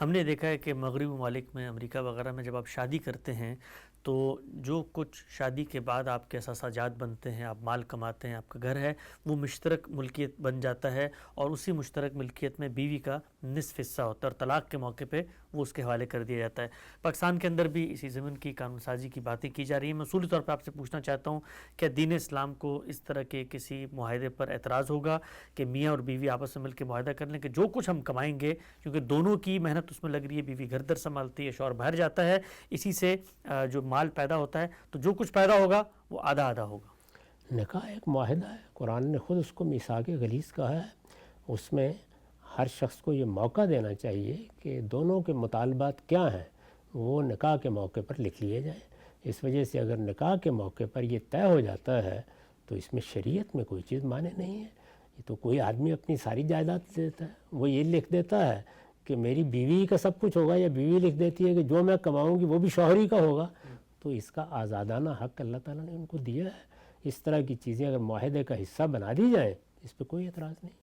ہم نے دیکھا ہے کہ مغربی ممالک میں، امریکہ وغیرہ میں جب آپ شادی کرتے ہیں تو جو کچھ شادی کے بعد آپ کے اثاثاجات بنتے ہیں، آپ مال کماتے ہیں، آپ کا گھر ہے، وہ مشترک ملکیت بن جاتا ہے، اور اسی مشترک ملکیت میں بیوی کا نصف حصہ ہوتا ہے، اور طلاق کے موقع پہ وہ اس کے حوالے کر دیا جاتا ہے۔ پاکستان کے اندر بھی اسی ضمن کی قانون سازی کی باتیں کی جا رہی ہیں۔ میں اصولی طور پہ آپ سے پوچھنا چاہتا ہوں کہ دین اسلام کو اس طرح کے کسی معاہدے پر اعتراض ہوگا کہ میاں اور بیوی آپس میں مل کے معاہدہ کر لیں کہ جو کچھ ہم کمائیں گے، کیونکہ دونوں کی محنت اس میں لگ رہی ہے، بیوی گھر در سنبھالتی ہے، شوہر باہر جاتا ہے، اسی سے جو مال پیدا ہوتا ہے، تو جو کچھ پیدا ہوگا وہ آدھا آدھا ہوگا۔ نکاح ایک معاہدہ ہے، قرآن نے خود اس کو میثاق غلیظ کہا ہے۔ اس میں ہر شخص کو یہ موقع دینا چاہیے کہ دونوں کے مطالبات کیا ہیں وہ نکاح کے موقع پر لکھ لیے جائیں۔ اس وجہ سے اگر نکاح کے موقع پر یہ طے ہو جاتا ہے تو اس میں شریعت میں کوئی چیز مانے نہیں ہے۔ یہ تو کوئی آدمی اپنی ساری جائیداد دیتا ہے، وہ یہ لکھ دیتا ہے کہ میری بیوی کا سب کچھ ہوگا، یا بیوی لکھ دیتی ہے کہ جو میں کماؤں گی وہ بھی شوہری کا ہوگا، تو اس کا آزادانہ حق اللہ تعالیٰ نے ان کو دیا ہے۔ اس طرح کی چیزیں اگر معاہدے کا حصہ بنا دی جائیں، اس پہ کوئی اعتراض نہیں۔